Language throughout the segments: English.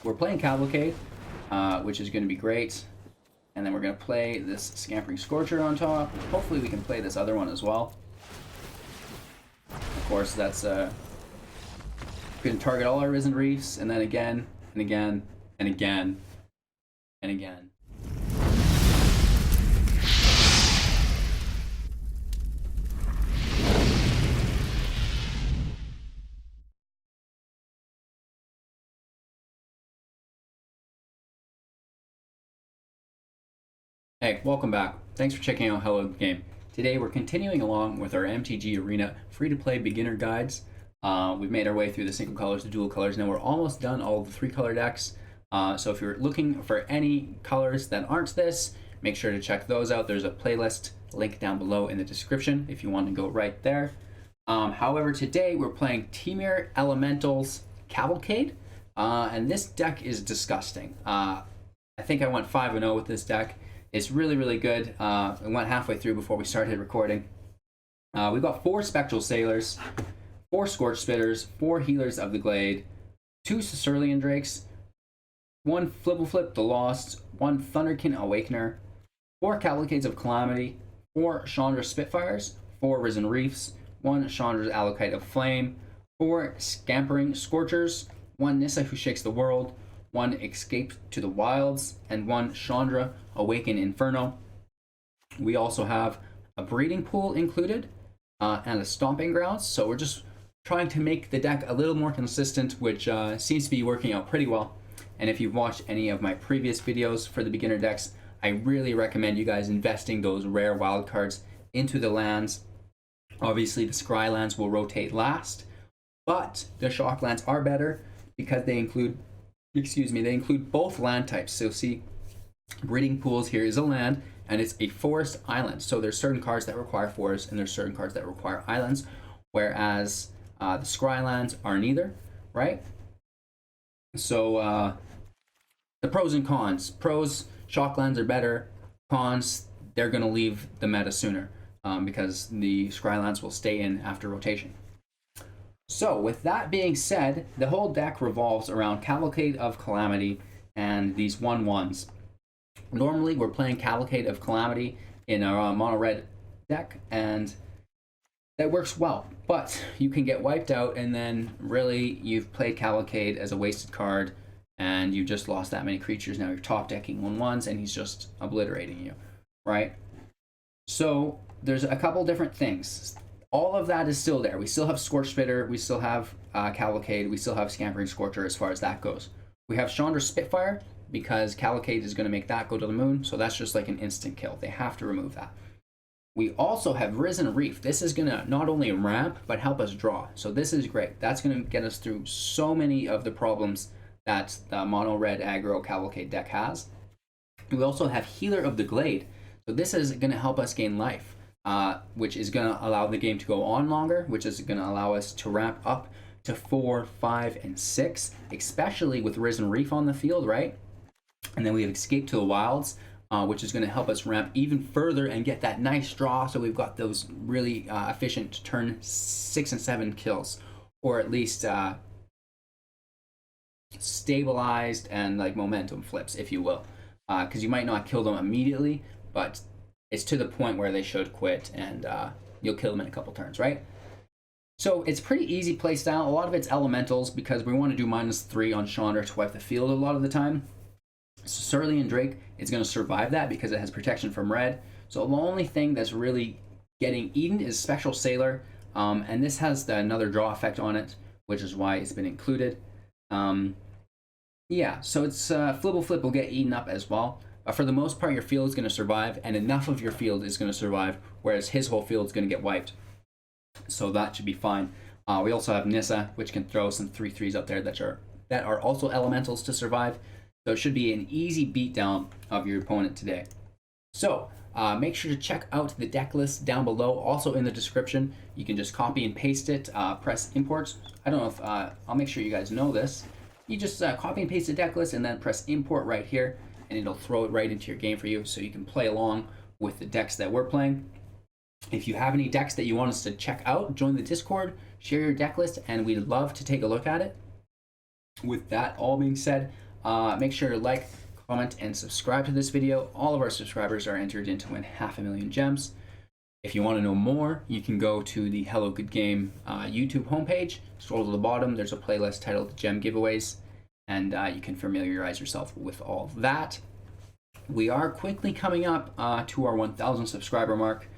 we're playing Cavalcade, which is going to be great. And then we're going to play this Scampering Scorcher on top. Hopefully we can play this other one as well. Of course, that's going to target all our Risen Reefs, and then again, and again, and again, and again. Hey, welcome back. Thanks for checking out Hello Game. Today we're continuing along with our MTG Arena free-to-play beginner guides. We've made our way through the single colors, the dual colors. Now we're almost done all the 3-color decks. So if you're looking for any colors that aren't this, make sure to check those out. There's a playlist link down below in the description if you want to go right there. However, today we're playing Temur Elemental's Cavalcade, and this deck is disgusting. I think I went 5-0 with this deck. It's really, really good. I went halfway through before we started recording. We've got 4 Spectral Sailors, 4 Scorch Spitters, 4 Healers of the Glade, 2 Cerulean Drakes, 1 Fblthp, the Lost, 1 Thunderkin Awakener, 4 Cavalcades of Calamity, 4 Chandra Spitfires, 4 Risen Reefs, 1 Chandra's Acolyte of Flame, 4 Scampering Scorchers, 1 Nissa who shakes the world, 1 Escape to the Wilds, and 1 Chandra Awaken Inferno. We also have a breeding pool included and a stomping grounds, so we're just trying to make the deck a little more consistent, which seems to be working out pretty well. And if you've watched any of my previous videos for the beginner decks, I really recommend you guys investing those rare wildcards into the lands. Obviously the Scry lands will rotate last, but the shock lands are better because they include both land types. So see, breeding pools here is a land, and it's a forest island. So there's certain cards that require forests, and there's certain cards that require islands, whereas the Scry lands are neither, right? So the pros and cons. Pros, shock lands are better. Cons, they're going to leave the meta sooner because the Scry lands will stay in after rotation. So with that being said, the whole deck revolves around Cavalcade of Calamity and these 1/1s. Normally we're playing Cavalcade of Calamity in our mono red deck, and that works well, but you can get wiped out and then really you've played Cavalcade as a wasted card and you just lost that many creatures. Now you're top decking 1/1s and he's just obliterating you, right? So there's a couple different things. All of that is still there. We still have Scorch Spitter, we still have Cavalcade, we still have Scampering Scorcher as far as that goes. We have Chandra Spitfire because Cavalcade is going to make that go to the moon, so that's just like an instant kill. They have to remove that. We also have Risen Reef. This is going to not only ramp, but help us draw. So this is great. That's going to get us through so many of the problems that the mono red aggro Cavalcade deck has. We also have Healer of the Glade. So this is going to help us gain life, which is going to allow the game to go on longer, which is going to allow us to ramp up to 4, 5, and 6, especially with Risen Reef on the field, right? And then we have Escape to the Wilds, which is going to help us ramp even further and get that nice draw. So we've got those really efficient turn 6 and 7 kills, or at least stabilized and like momentum flips, if you will, because you might not kill them immediately, but it's to the point where they should quit, and you'll kill them in a couple turns, right? So it's pretty easy play style. A lot of it's elementals because we want to do -3 on Chandra to wipe the field a lot of the time. Cerulean Drake is going to survive that because it has protection from red. So the only thing that's really getting eaten is Spectral Sailor, and this has another draw effect on it, which is why it's been included. Yeah, so it's Fblthp will get eaten up as well. But for the most part, your field is going to survive, and enough of your field is going to survive, whereas his whole field is going to get wiped. So that should be fine. We also have Nissa, which can throw some 3/3s up there that are also elementals to survive. So it should be an easy beatdown of your opponent today. So make sure to check out the deck list down below, also in the description. You can just copy and paste it, press import. I don't know if, I'll make sure you guys know this. You just copy and paste the deck list and then press import right here, and it'll throw it right into your game for you so you can play along with the decks that we're playing. If you have any decks that you want us to check out, join the Discord, share your deck list, and we'd love to take a look at it. With that all being said, Make sure to like, comment, and subscribe to this video. All of our subscribers are entered in to win 500,000 gems. If you want to know more, you can go to the Hello Good Game YouTube homepage. Scroll to the bottom, there's a playlist titled Gem Giveaways, and you can familiarize yourself with all of that. We are quickly coming up to our 1,000 subscriber mark.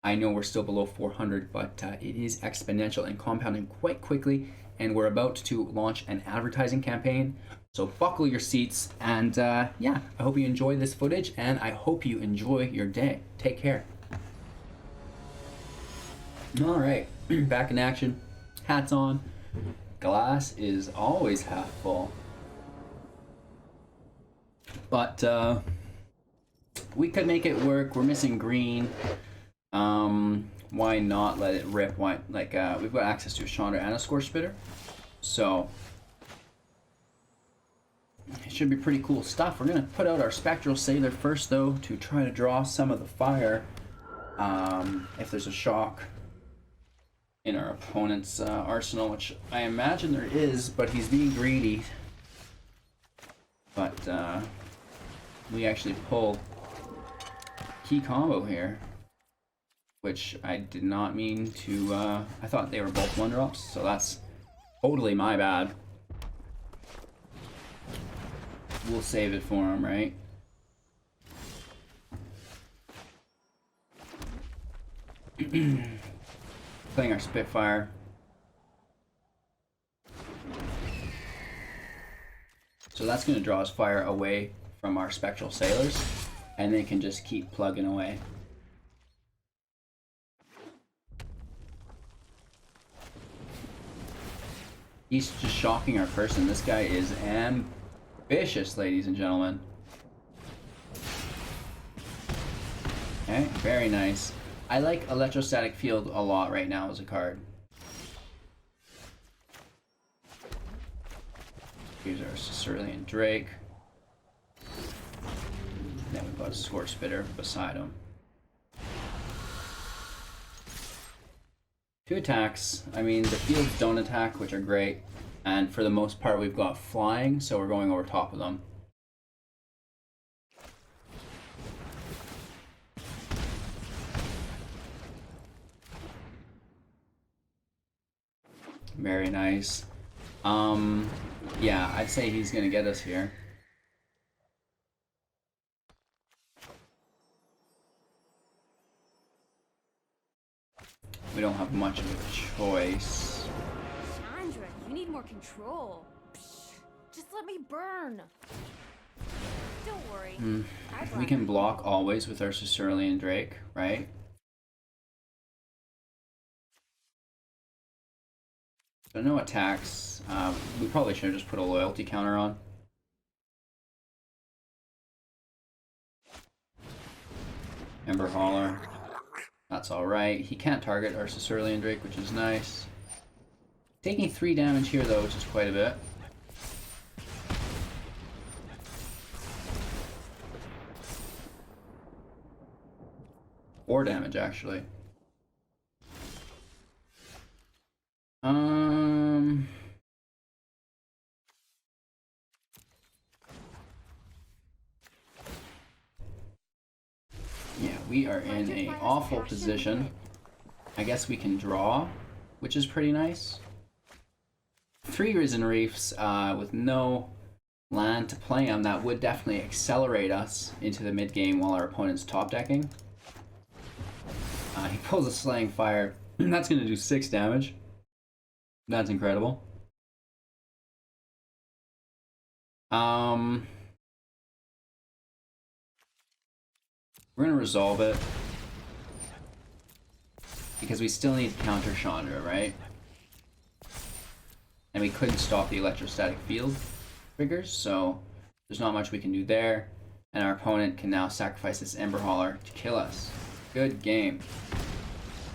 I know we're still below 400, but it is exponential and compounding quite quickly, and we're about to launch an advertising campaign. So buckle your seats, and yeah, I hope you enjoy this footage, and I hope you enjoy your day. Take care. All right, back in action. Hats on. Glass is always half full. But we could make it work. We're missing green. Why not let it rip? Why, like, we've got access to a Chandra and a Scorch Spitter, so it should be pretty cool stuff. We're gonna put out our Spectral Sailor first, though, to try to draw some of the fire. If there's a shock in our opponent's arsenal, which I imagine there is, but he's being greedy. But we actually pull key combo here, which I did not mean to. I thought they were both 1-drops, so that's totally my bad. We'll save it for him, right? Playing our Spitfire. So that's going to draw us fire away from our Spectral Sailors, and they can just keep plugging away. He's just shocking our person. This guy is ambitious, ladies and gentlemen. Okay, very nice. I like Electrostatic Field a lot right now as a card. Here's our Cerulean Drake. Then we've got a Scorch Spitter beside him. 2 attacks. I mean, the fields don't attack, which are great. And for the most part, we've got flying, so we're going over top of them. Very nice. Yeah, I'd say he's gonna get us here. We don't have much of a choice. Chandra, you need more control. Psh, just let me burn. Don't worry. We can block always with our Cerulean Drake, right? So no attacks. We probably should have just put a loyalty counter on. Ember Hauler. That's alright. He can't target our Cerulean Drake, which is nice. Taking 3 damage here, though, which is quite a bit. Four damage, actually. Yeah, we are in an awful position. I guess we can draw, which is pretty nice. 3 Risen Reefs with no land to play on. That would definitely accelerate us into the mid game while our opponent's top decking. He pulls a Slaying Fire. That's going to do 6 damage. That's incredible. We're going to resolve it because we still need to counter Chandra, right? And we couldn't stop the Electrostatic Field triggers, so there's not much we can do there. And our opponent can now sacrifice this Ember Hauler to kill us. Good game.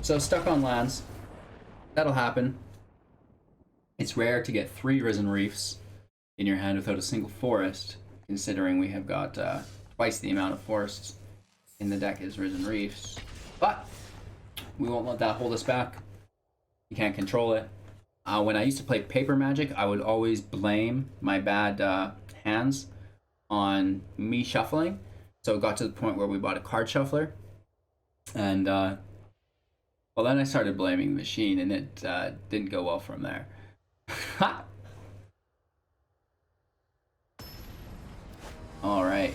So stuck on lands. That'll happen. It's rare to get 3 Risen Reefs in your hand without a single forest, considering we have got twice the amount of forests in the deck as Risen Reefs. But we won't let that hold us back. You can't control it. When I used to play Paper Magic, I would always blame my bad hands on me shuffling. So it got to the point where we bought a card shuffler. And, well, then I started blaming the machine, and it didn't go well from there. All right.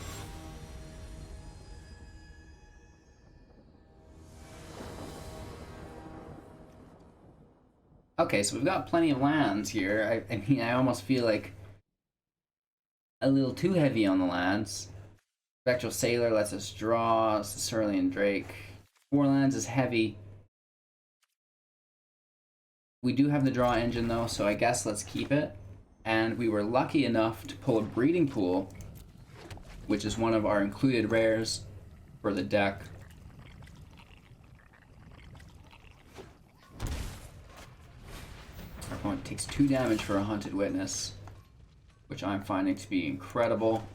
Okay, so we've got plenty of lands here. I mean, I almost feel like a little too heavy on the lands. Spectral Sailor lets us draw. Cerulean Drake. 4 lands is heavy. We do have the draw engine though, so I guess let's keep it. And we were lucky enough to pull a breeding pool, which is one of our included rares for the deck. Our opponent takes 2 damage for a Hunted Witness, which I'm finding to be incredible.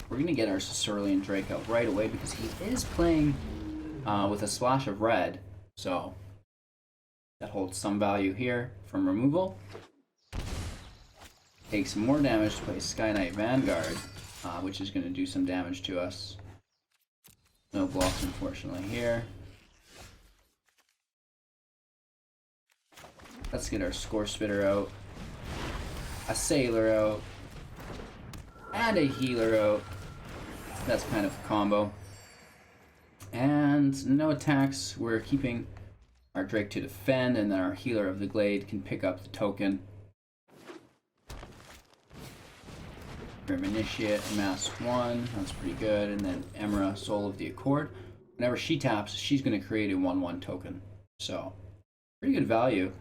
We're going to get our Cerulean Drake out right away because he is playing with a splash of red, so that holds some value here from removal. Takes more damage to play Sky Knight Vanguard, which is going to do some damage to us. No blocks, unfortunately, here. Let's get our Scorch Spitter out, a Sailor out, and a Healer out. That's kind of a combo. And no attacks. We're keeping our Drake to defend, and then our Healer of the Glade can pick up the token. Grim Initiate, Mass 1, that's pretty good. And then Emra, Soul of the Accord. Whenever she taps, she's going to create a 1/1 token. So, pretty good value,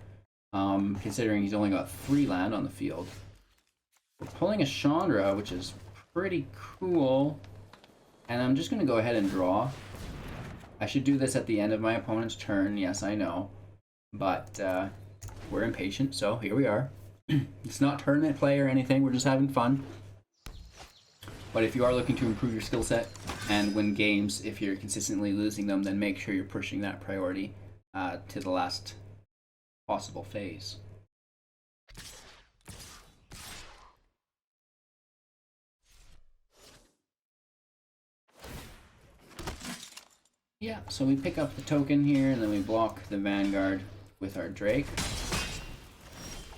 considering he's only got 3 land on the field. We're pulling a Chandra, which is pretty cool. And I'm just going to go ahead and draw. I should do this at the end of my opponent's turn, yes, I know. But we're impatient, so here we are. It's not tournament play or anything, we're just having fun. But if you are looking to improve your skill set and win games, if you're consistently losing them, then make sure you're pushing that priority to the last possible phase. Yeah, so we pick up the token here, and then we block the Vanguard with our Drake.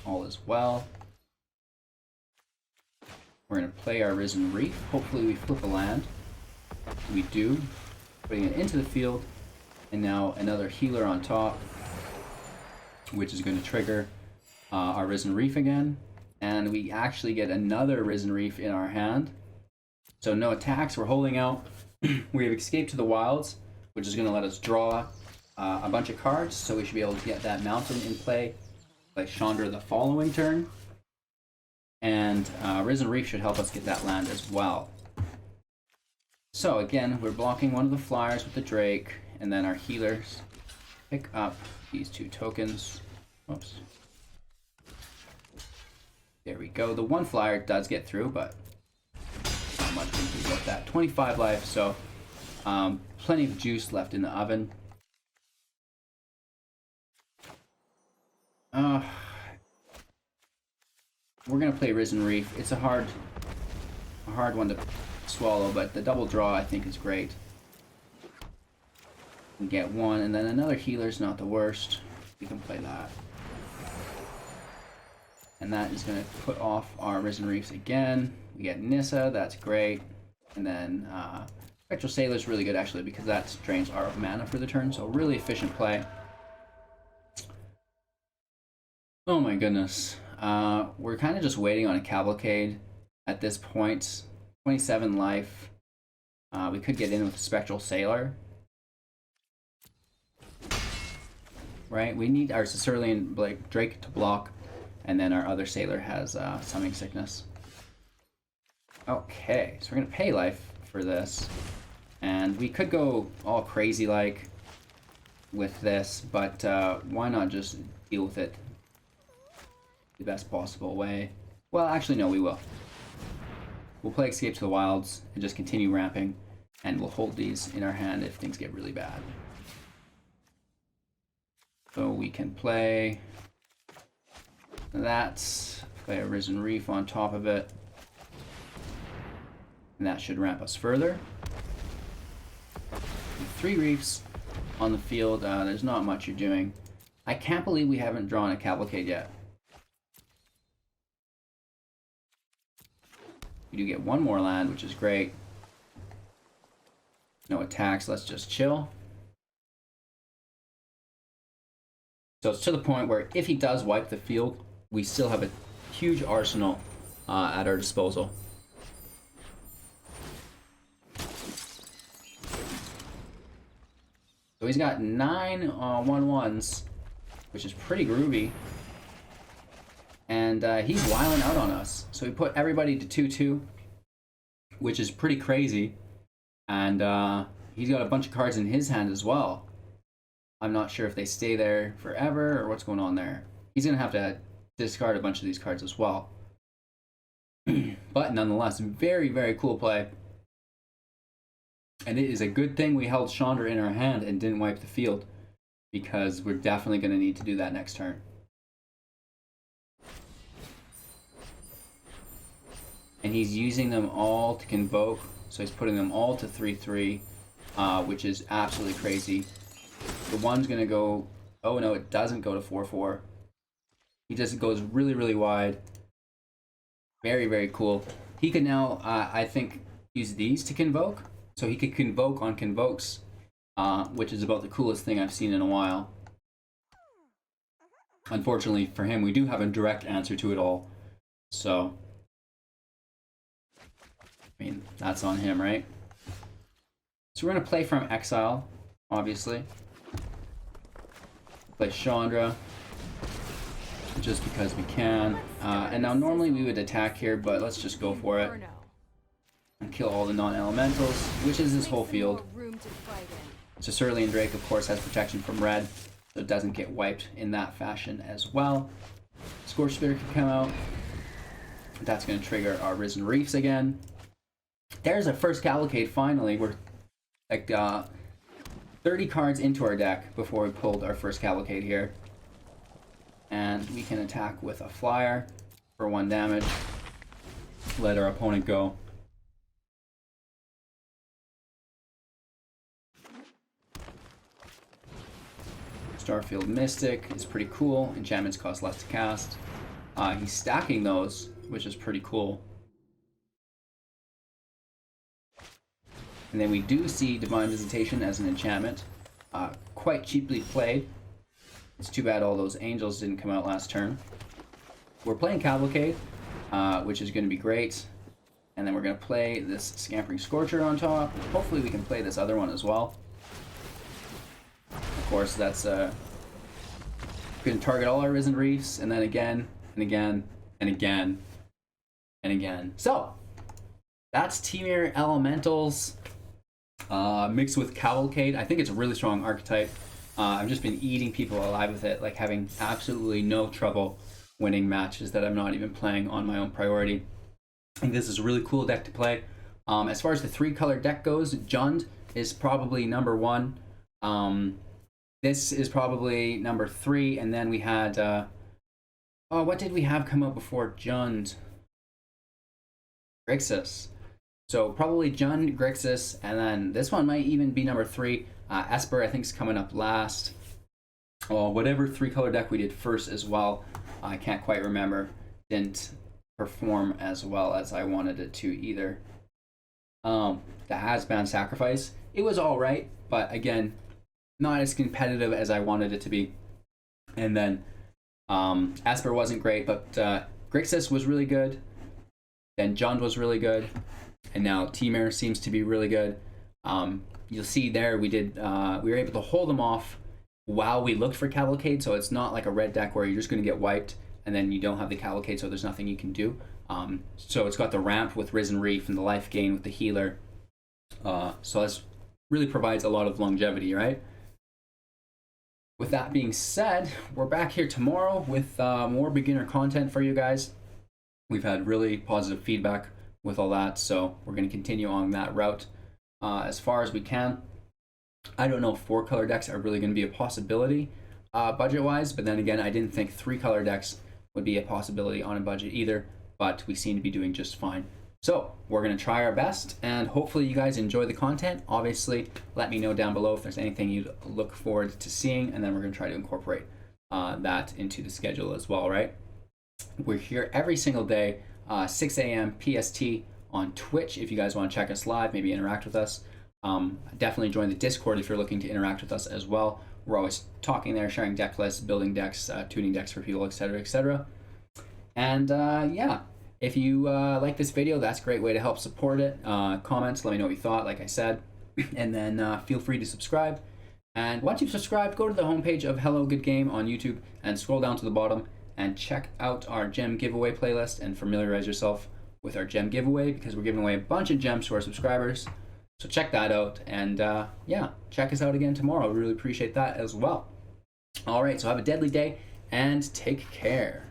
All is well. We're going to play our Risen Reef. Hopefully we flip a land. We do. Putting it into the field, and now another Healer on top, which is going to trigger our Risen Reef again. And we actually get another Risen Reef in our hand. So no attacks, we're holding out. We have Escape to the Wilds, which is going to let us draw a bunch of cards, so we should be able to get that mountain in play Chandra the following turn. And Risen Reef should help us get that land as well. So again, we're blocking one of the flyers with the Drake, and then our healers pick up these 2 tokens. Oops. There we go. The 1 flyer does get through, but not much we can do about that. 25 life, so plenty of juice left in the oven. We're gonna play Risen Reef. It's a hard one to swallow, but the double draw I think is great. We get 1, and then another Healer's not the worst. We can play that. And that is gonna put off our Risen Reefs again. We get Nissa, that's great. And then Spectral Sailor is really good actually because that drains our mana for the turn, so really efficient play. Oh my goodness. We're kind of just waiting on a Cavalcade at this point. 27 life. We could get in with Spectral Sailor. Right? We need our Cerulean Drake to block, and then our other Sailor has Summoning Sickness. Okay, so we're going to pay life for this. And we could go all crazy like with this, but why not just deal with it the best possible way? Well, actually, no, we will. We'll play Escape to the Wilds and just continue ramping, and we'll hold these in our hand if things get really bad. So we can play that, play a Risen Reef on top of it. And that should ramp us further. 3 reefs on the field. There's not much you're doing. I can't believe we haven't drawn a Cavalcade yet. We do get 1 more land, which is great. No attacks, let's just chill. So it's to the point where if he does wipe the field, we still have a huge arsenal at our disposal. So he's got 9 1/1s, which is pretty groovy. And he's wiling out on us. So he put everybody to 2/2, which is pretty crazy. And he's got a bunch of cards in his hand as well. I'm not sure if they stay there forever or what's going on there. He's going to have to discard a bunch of these cards as well. But nonetheless, very, very cool play. And it is a good thing we held Chandra in our hand and didn't wipe the field, because we're definitely going to need to do that next turn. And he's using them all to convoke, so he's putting them all to 3/3, which is absolutely crazy. The one's going to go... Oh no, it doesn't go to 4/4. He just goes really, really wide. Very, very cool. He could now, I think, use these to convoke. So he could convoke on convokes, which is about the coolest thing I've seen in a while. Unfortunately for him, we do have a direct answer to it all. So, I mean, that's on him, right? So we're going to play from exile, obviously. Play Chandra, just because we can. And now normally we would attack here, but let's just go for it. And kill all the non-elementals, which is this whole field. So Cerulean Drake, of course, has protection from red, so it doesn't get wiped in that fashion as well. Scorch Spitter can come out. That's going to trigger our Risen Reefs again. There's our first Cavalcade, finally. We're like 30 cards into our deck before we pulled our first Cavalcade here. And we can attack with a flyer for 1 damage. Let our opponent go. Starfield Mystic is pretty cool. Enchantments cost less to cast. He's stacking those, which is pretty cool. And then we do see Divine Visitation as an enchantment. Quite cheaply played. It's too bad all those angels didn't come out last turn. We're playing Cavalcade, which is going to be great. And then we're going to play this Scampering Scorcher on top. Hopefully we can play this other one as well. Of course, that's going to target all our Risen Reefs, and then again, and again, and again, and again. So, that's Temur Elementals mixed with Cavalcade. I think it's a really strong archetype. I've just been eating people alive with it, like having absolutely no trouble winning matches that I'm not even playing on my own priority. I think this is a really cool deck to play. As far as the 3-color deck goes, Jund is probably number 1. This is probably number 3, and then we had, oh, what did we have come out before Jund? Grixis. So probably Jund, Grixis, and then this one might even be number 3. Esper, I think, is coming up last. Oh, whatever 3-color deck we did first as well, I can't quite remember. Didn't perform as well as I wanted it to either. The Hasban Sacrifice, it was alright, but again, not as competitive as I wanted it to be. And then Esper wasn't great, but Grixis was really good. Then Jund was really good. And now Temur seems to be really good. You'll see there we were able to hold them off while we looked for Cavalcade, so it's not like a red deck where you're just going to get wiped and then you don't have the Cavalcade, so there's nothing you can do. So it's got the ramp with Risen Reef and the life gain with the healer. So this really provides a lot of longevity, right? With that being said, we're back here tomorrow with more beginner content for you guys. We've had really positive feedback with all that, so we're going to continue on that route as far as we can. I don't know if 4-color decks are really going to be a possibility budget-wise, but then again, I didn't think 3-color decks would be a possibility on a budget either, but we seem to be doing just fine So we're going to try our best, and hopefully you guys enjoy the content. Obviously, let me know down below if there's anything you'd look forward to seeing, and then we're going to try to incorporate that into the schedule as well, right? We're here every single day, 6 a.m. PST on Twitch if you guys want to check us live, maybe interact with us. Definitely join the Discord if you're looking to interact with us as well. We're always talking there, sharing deck lists, building decks, tuning decks for people, etc., etc. And yeah. If you like this video, that's a great way to help support it. Comments, let me know what you thought, like I said. And then feel free to subscribe. And once you've subscribed, go to the homepage of Hello Good Game on YouTube and scroll down to the bottom and check out our gem giveaway playlist and familiarize yourself with our gem giveaway, because we're giving away a bunch of gems to our subscribers. So check that out. And yeah, check us out again tomorrow. We really appreciate that as well. All right, so have a deadly day and take care.